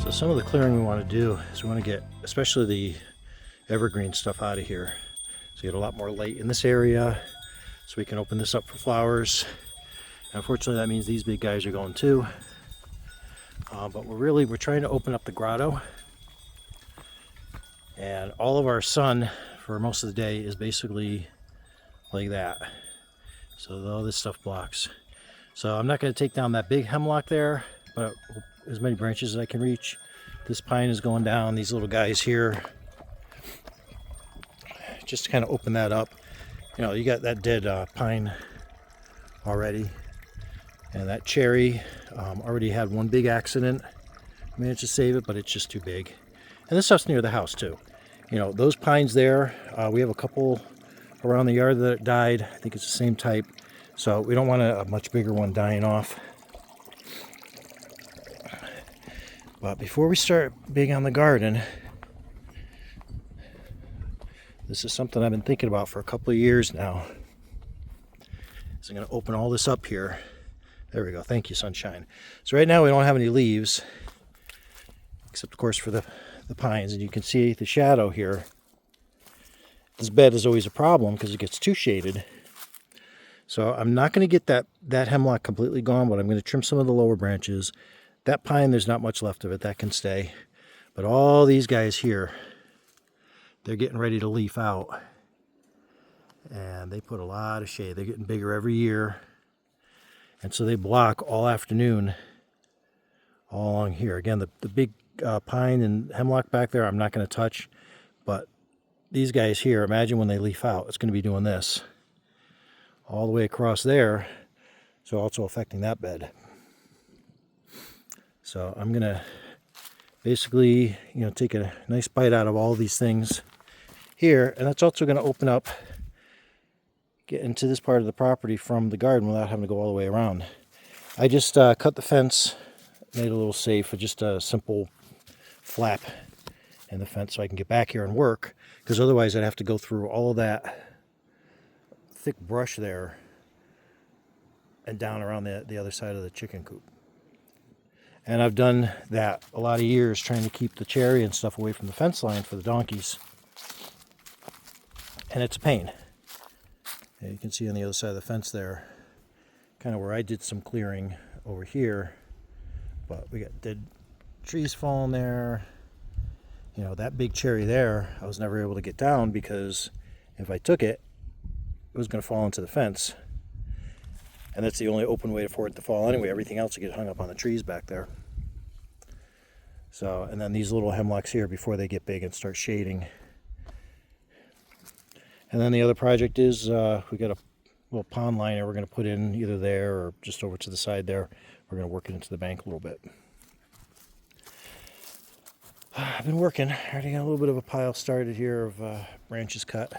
So some of the clearing we want to do is we want to get especially the evergreen stuff out of here. So you get a lot more light in this area so we can open this up for flowers. And unfortunately that means these big guys are going too. But we're trying to open up the grotto. And all of our sun for most of the day is basically like that. So all this stuff blocks. So I'm not going to take down that big hemlock there, but as many branches as I can reach. This pine is going down, these little guys here. Just to kind of open that up. You know, you got that dead pine already. And that cherry already had one big accident. I managed to save it, but it's just too big. And this stuff's near the house too. You know, those pines there, we have a couple around the yard that died. I think it's the same type. So we don't want a much bigger one dying off. But before we start big on the garden, this is something I've been thinking about for a couple of years now. So I'm going to open all this up here. There we go. Thank you, sunshine. So right now we don't have any leaves, except of course for the pines. And you can see the shadow here. This bed is always a problem because it gets too shaded. So I'm not going to get that hemlock completely gone, but I'm going to trim some of the lower branches. That pine, there's not much left of it. That can stay. But all these guys here, they're getting ready to leaf out. And they put a lot of shade. They're getting bigger every year. And so they block all afternoon all along here. Again, the big pine and hemlock back there, I'm not going to touch. But these guys here, imagine when they leaf out, it's going to be doing this all the way across there. So also affecting that bed. So I'm going to basically, you know, take a nice bite out of all these things here. And that's also going to open up, get into this part of the property from the garden without having to go all the way around. I just cut the fence, made it a little safe with just a simple flap in the fence so I can get back here and work, because otherwise I'd have to go through all of that thick brush there and down around the other side of the chicken coop. And I've done that a lot of years, trying to keep the cherry and stuff away from the fence line for the donkeys. And it's a pain. Yeah, you can see on the other side of the fence there, kind of where I did some clearing over here. But we got dead trees falling there. You know, that big cherry there, I was never able to get down because if I took it, it was going to fall into the fence. And that's the only open way for it to fall anyway. Everything else would get hung up on the trees back there. So, and then these little hemlocks here before they get big and start shading. And then the other project is we got a little pond liner we're going to put in either there or just over to the side there. We're going to work it into the bank a little bit. I've been working. I already got a little bit of a pile started here of branches cut.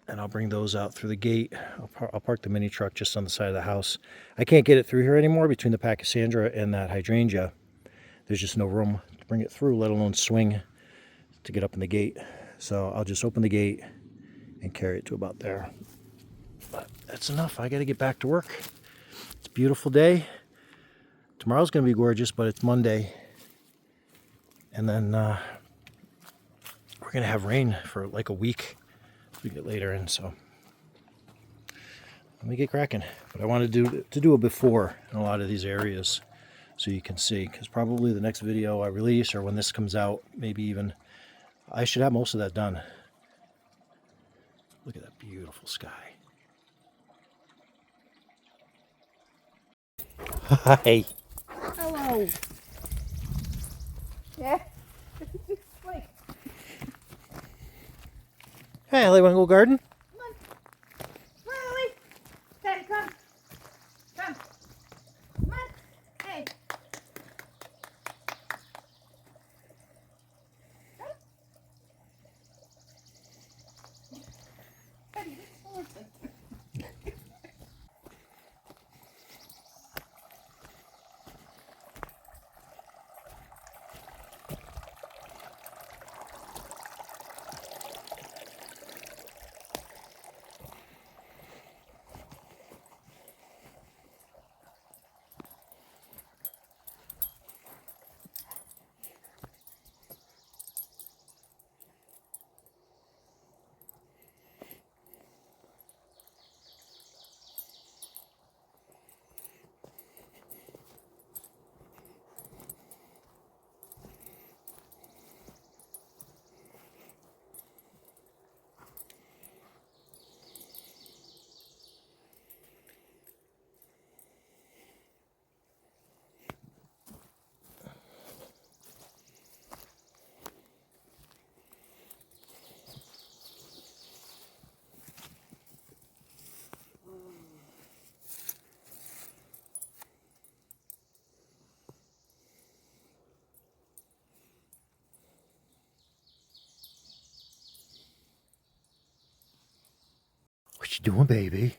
And I'll bring those out through the gate. I'll park the mini truck just on the side of the house. I can't get it through here anymore between the pachysandra and that hydrangea. There's just no room to bring it through, let alone swing to get up in the gate. So I'll just open the gate and carry it to about there. But that's enough. I got to get back to work. It's a beautiful day. Tomorrow's going to be gorgeous, but it's Monday. And then we're going to have rain for like a week. We get later in, so let me get cracking. But I wanted to do a before in a lot of these areas so you can see, because probably the next video I release or when this comes out, maybe even, I should have most of that done. Look at that beautiful sky. Hi. Hello. Yeah. Hey, Ellie, want to go garden? Come on. Come on, Ellie. Daddy, come. Come. Come on. Hey. Come. Daddy, listen. doing, baby?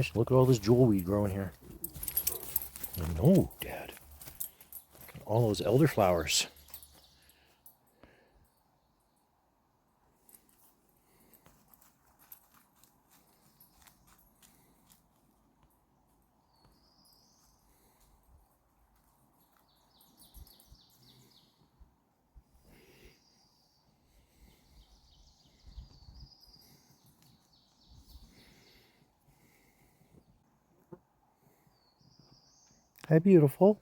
Especially look at all this jewelweed growing here. I know, Dad. All those elderflowers. Hi, beautiful.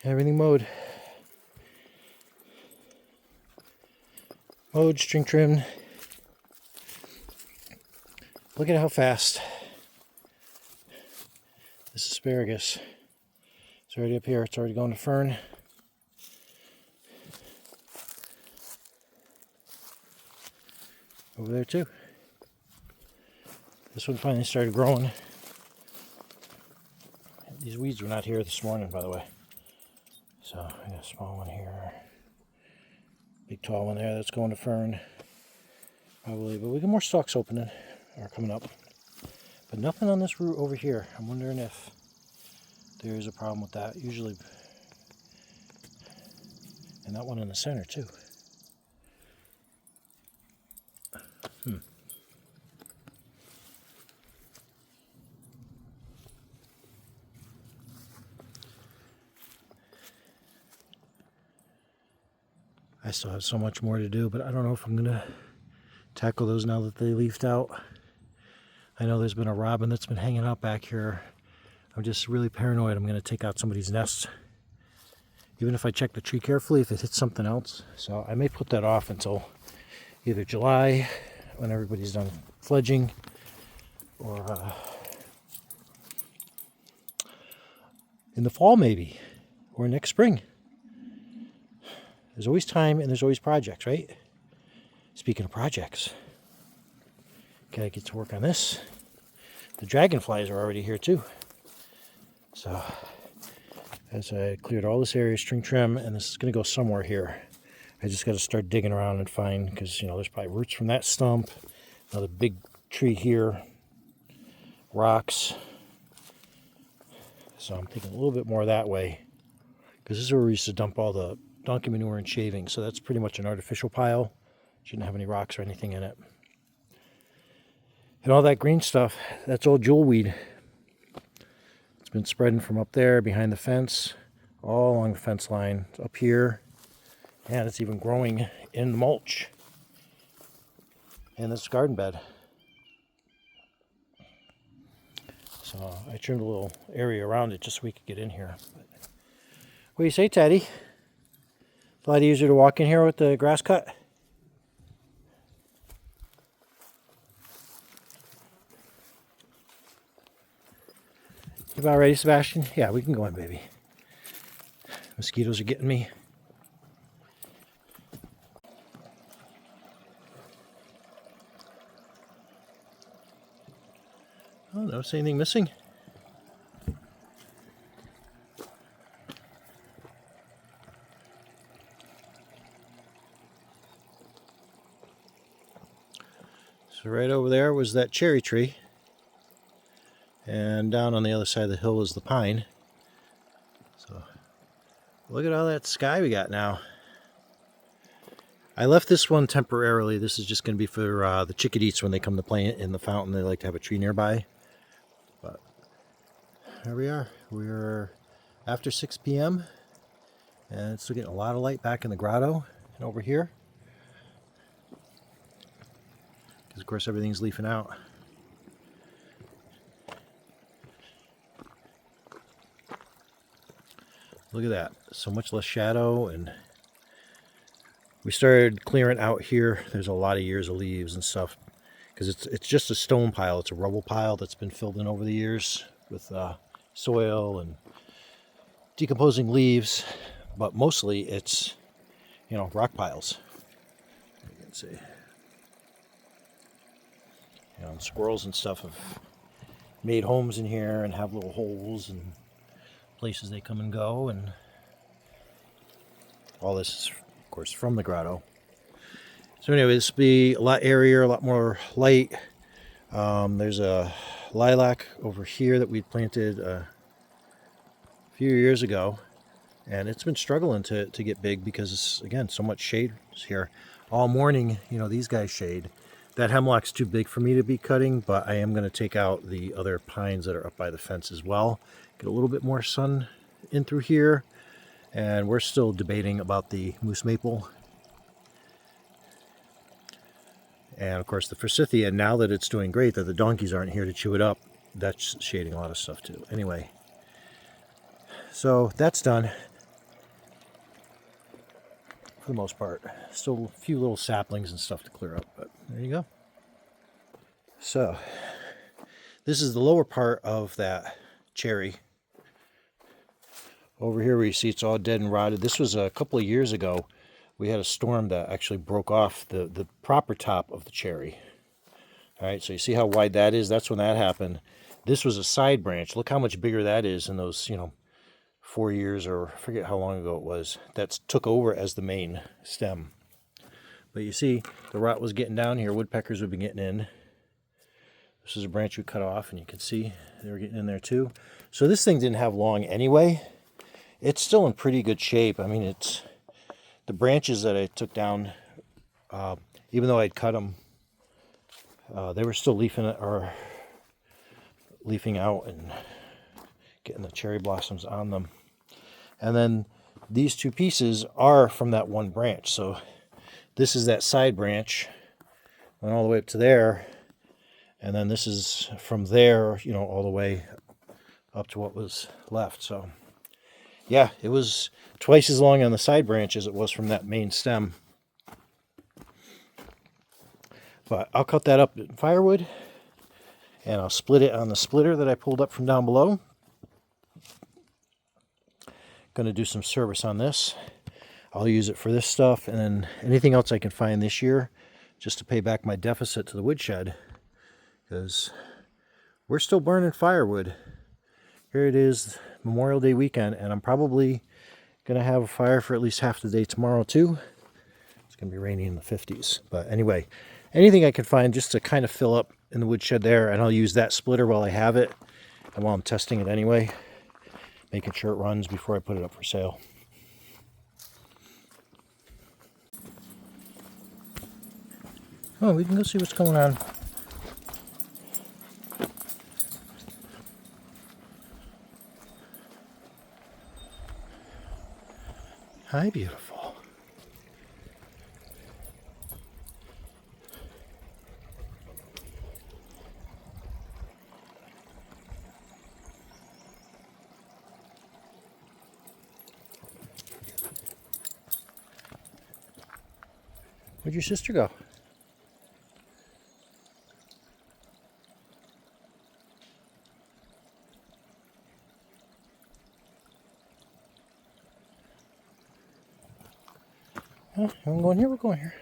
Everything mowed. Mowed, string trimmed. Look at how fast this asparagus is already up here. It's already going to fern. over there too. This one finally started growing. These weeds were not here this morning, by the way. So I got a small one here. Big tall one there that's going to fern. Probably, but we got more stalks opening or coming up. But nothing on this root over here. I'm wondering if there is a problem with that. Usually, and that one in the center too. I still have so much more to do, but I don't know if I'm gonna tackle those now that they leafed out. I know there's been a robin that's been hanging out back here. I'm just really paranoid I'm gonna take out somebody's nest. Even if I check the tree carefully, if it hits something else. So I may put that off until either July, when everybody's done fledging, or in the fall maybe, or next spring. There's always time and there's always projects, right? Speaking of projects, gotta get to work on this. The dragonflies are already here too. So, as I cleared all this area, string trim, and this is gonna go somewhere here. I just gotta start digging around and find, because you know, there's probably roots from that stump, another big tree here, rocks. So I'm thinking a little bit more that way, because this is where we used to dump all the donkey manure and shavings, so that's pretty much an artificial pile. Shouldn't have any rocks or anything in it. And all that green stuff, that's all jewelweed. It's been spreading from up there behind the fence, all along the fence line, it's up here, and it's even growing in the mulch in this garden bed. So I trimmed a little area around it just so we could get in here. But what do you say, Teddy? A lot easier to walk in here with the grass cut. You about ready, Sebastian? Yeah, we can go in, baby. Mosquitoes are getting me. Oh, no, see anything missing? So right over there was that cherry tree, and down on the other side of the hill is the pine. So look at all that sky we got now. I left this one temporarily. This is just going to be for the chickadees when they come to play in the fountain. They like to have a tree nearby. But here we are. We're after 6 p.m. and it's still getting a lot of light back in the grotto and over here. Because of course everything's leafing out. Look at that, so much less shadow, and we started clearing out here. There's a lot of years of leaves and stuff, because it's just a stone pile. It's a rubble pile that's been filled in over the years with soil and decomposing leaves, but mostly it's, you know, rock piles. You can see. You know, squirrels and stuff have made homes in here and have little holes and places they come and go, and all this is, of course, from the grotto. So anyway, this will be a lot airier, a lot more light. There's a lilac over here that we planted a few years ago, and it's been struggling to get big because it's, again, so much shade here. All morning, you know, these guys shade. That hemlock's too big for me to be cutting, but I am going to take out the other pines that are up by the fence as well. Get a little bit more sun in through here. And we're still debating about the moose maple. And of course the forsythia, now that it's doing great, that the donkeys aren't here to chew it up, that's shading a lot of stuff too. Anyway, so that's done. For the most part. Still a few little saplings and stuff to clear up, but there you go. So, this is the lower part of that cherry. Over here where you see it's all dead and rotted. This was a couple of years ago. we had a storm that actually broke off the proper top of the cherry. All right, so you see how wide that is? That's when that happened. This was a side branch. Look how much bigger that is in those, 4 years, or I forget how long ago it was. That took over as the main stem. But you see, the rot was getting down here. Woodpeckers would be getting in. This is a branch we cut off, and you can see they were getting in there too. So this thing didn't have long anyway. It's still in pretty good shape. I mean, it's the branches that I took down, even though I'd cut them, they were still leafing out and getting the cherry blossoms on them. And then these two pieces are from that one branch. So this is that side branch, went all the way up to there. And then this is from there, all the way up to what was left. So yeah, it was twice as long on the side branch as it was from that main stem. But I'll cut that up in firewood, and I'll split it on the splitter that I pulled up from down below. Going to do some service on this. I'll use it for this stuff, and then anything else I can find this year, just to pay back my deficit to the woodshed, because we're still burning firewood. Here it is, Memorial Day weekend, and I'm probably going to have a fire for at least half the day tomorrow too. It's going to be rainy in the 50s. But anyway, anything I can find just to kind of fill up in the woodshed there, and I'll use that splitter while I have it and while I'm testing it anyway, making sure it runs before I put it up for sale. Oh, we can go see what's going on. Hi, beautiful. Where'd your sister go? Oh, I'm going here, we're going here.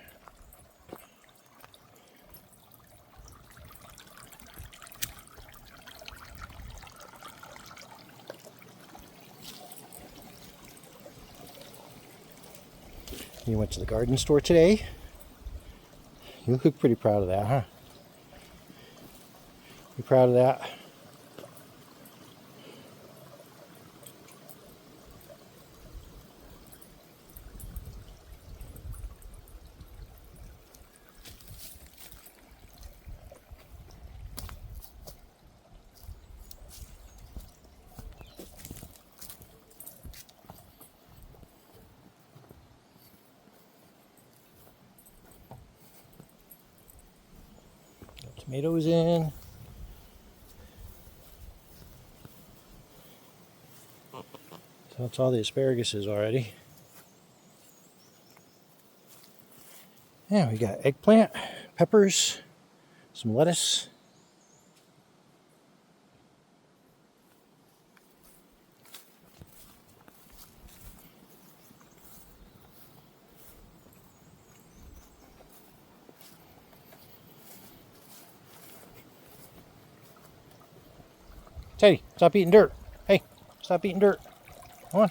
You went to the garden store today? You look pretty proud of that, huh? You proud of that? Tomatoes in. So that's all the asparagus is already. Yeah, we got eggplant, peppers, some lettuce. Teddy, stop eating dirt. Hey, stop eating dirt. Come on.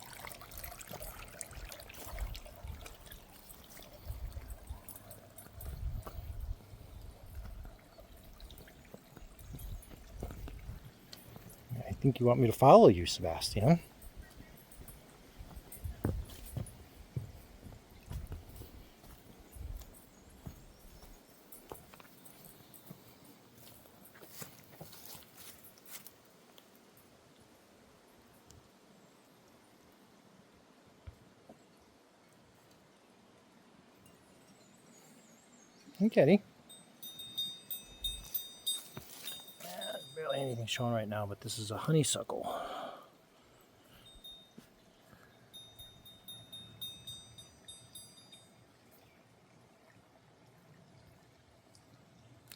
I think you want me to follow you, Sebastian. Okay. There's barely anything showing right now, but this is a honeysuckle.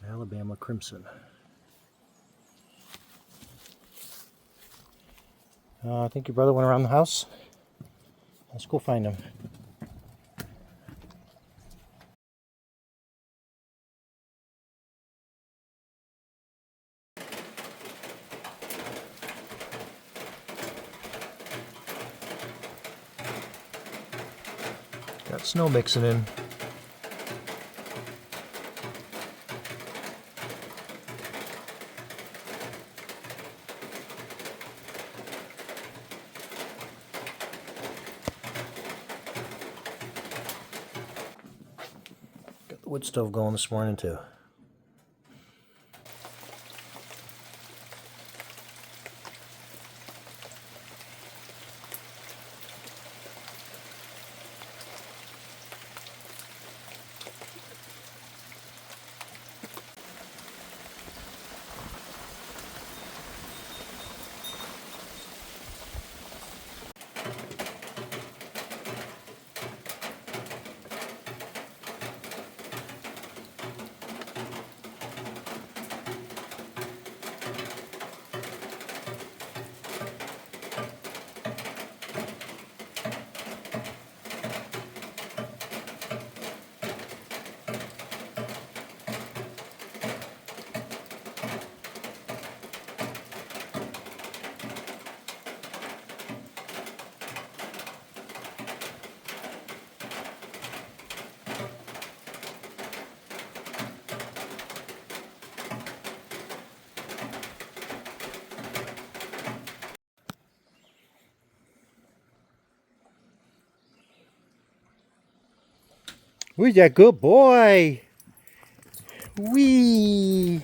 Alabama crimson. I think your brother went around the house. Let's go find him. Got snow mixing in. Got the wood stove going this morning too. Where's that good boy? Wee!